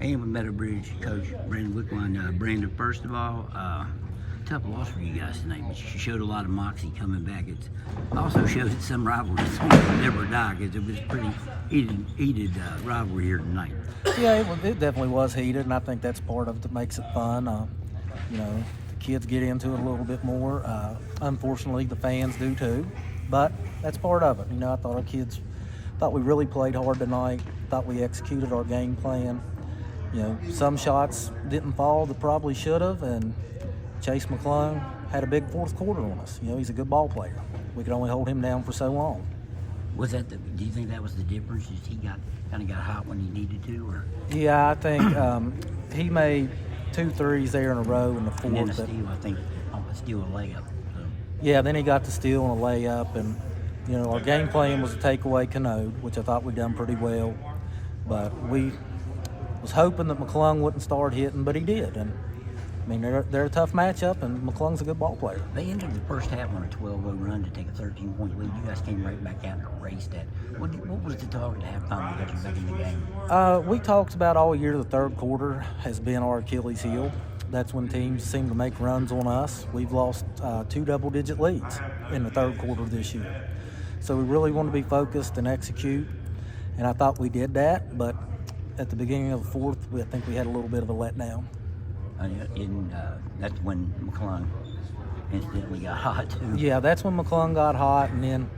Hey, I'm with Meadow Bridge coach Brandon Wickline. Brandon, first of all, tough loss for you guys tonight, but you showed a lot of moxie coming back. It also shows that some rivalries will never die, because it was a pretty heated rivalry here tonight. Yeah, it definitely was heated, and I think that's part of it that makes it fun. The kids get into it a little bit more. Unfortunately, the fans do too, but that's part of it. I thought we really played hard tonight. Thought we executed our game plan. Some shots didn't fall that probably should have, and Chase McClung had a big fourth quarter on us. He's a good ball player. We could only hold him down for so long. Do you think that was the difference? Is he got hot when he needed to, or? Yeah, I think he made 2 threes there in a row in the fourth. And then a steal, I think, a steal, a layup. So. Yeah, then he got the steal and a layup, and our game plan was to take away Canode, which I thought we'd done pretty well. But we was hoping that McClung wouldn't start hitting, but he did. And they're a tough matchup, and McClung's a good ball player. They ended the first half on a 12-0 run to take a 13-point lead. You guys came right back out and erased that. What was the talk at halftime that got you back in the game? We talked about all year the third quarter has been our Achilles heel. That's when teams seem to make runs on us. We've lost 2 double-digit leads in the third quarter this year. So we really want to be focused and execute, and I thought we did that, but at the beginning of the fourth, I think we had a little bit of a letdown. That's when McClung instantly got hot, too. Yeah, that's when McClung got hot, and then,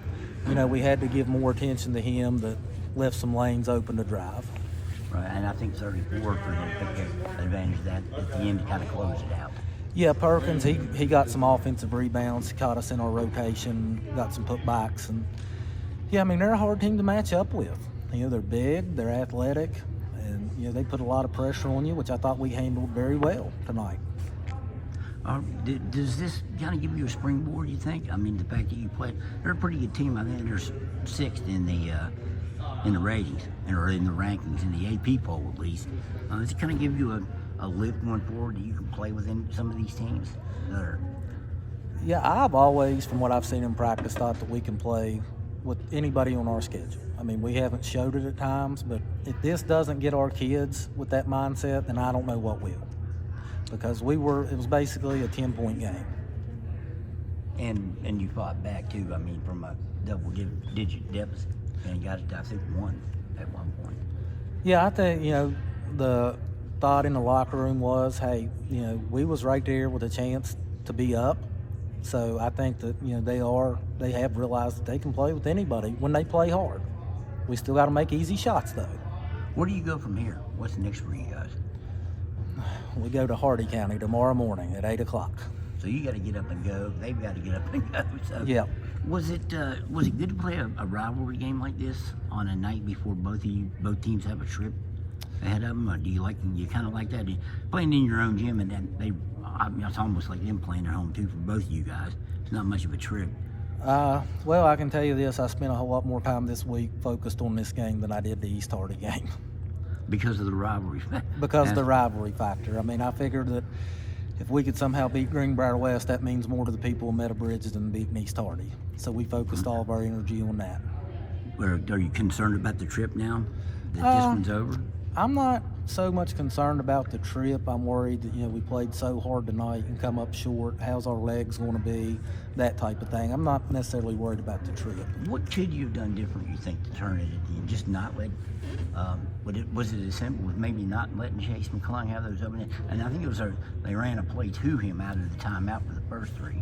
we had to give more attention to him that left some lanes open to drive. Right, and I think 34 for them took advantage of that at the end to kind of close it out. Yeah, Perkins, he got some offensive rebounds. He caught us in our rotation, got some putbacks. And, they're a hard team to match up with. They're big, they're athletic, and, they put a lot of pressure on you, which I thought we handled very well tonight. Does this kind of give you a springboard, you think? The fact that you played, they're a pretty good team. I think they're 6th in the ratings, or in the rankings, in the AP poll at least. Does it kind of give you a lift going forward that you can play within some of these teams? Yeah, I've always, from what I've seen in practice, thought that we can play with anybody on our schedule. We haven't showed it at times, but if this doesn't get our kids with that mindset, then I don't know what will. Because it was basically a 10-point game. And you fought back too, from a double-digit deficit, and got it to, I think, 1 at one point. Yeah, I think, the thought in the locker room was, hey, we was right there with a chance to be up. So I think that, they have realized that they can play with anybody when they play hard. We still got to make easy shots, though. Where do you go from here? What's next for you guys? We go to Hardy County tomorrow morning at 8 o'clock. So you got to get up and go. They've got to get up and go. So yeah. Was it good to play a rivalry game like this on a night before both teams have a trip ahead of them? Or do you kind of like that? Playing in your own gym, and then it's almost like them playing at home too for both of you guys. It's not much of a trip. Well, I can tell you this: I spent a whole lot more time this week focused on this game than I did the East Hardy game. Because of the rivalry factor. Because of the rivalry factor. I figured that if we could somehow beat Greenbrier West, that means more to the people of Meadow Bridge than beating East Hardy. So we focused all of our energy on that. Are you concerned about the trip now that this one's over? I'm not so much concerned about the trip. I'm worried that, we played so hard tonight and come up short. How's our legs going to be? That type of thing. I'm not necessarily worried about the trip. What could you have done different, you think, to turn it at the end? Just not let, was it as simple as maybe not letting Chase McClung have those open? And I think they ran a play to him out of the timeout for the first 3.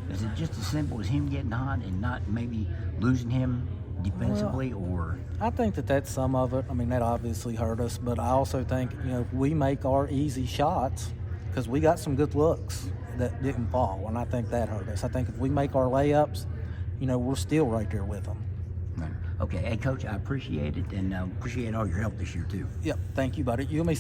Is it just as simple as him getting hot and not maybe losing him defensively, or? I think that's some of it. That obviously hurt us, but I also think, if we make our easy shots, because we got some good looks that didn't fall, and I think that hurt us. I think if we make our layups, we're still right there with them. Right. Okay. Hey, Coach, I appreciate it, and appreciate all your help this year, too. Yep. Thank you, buddy. You and me.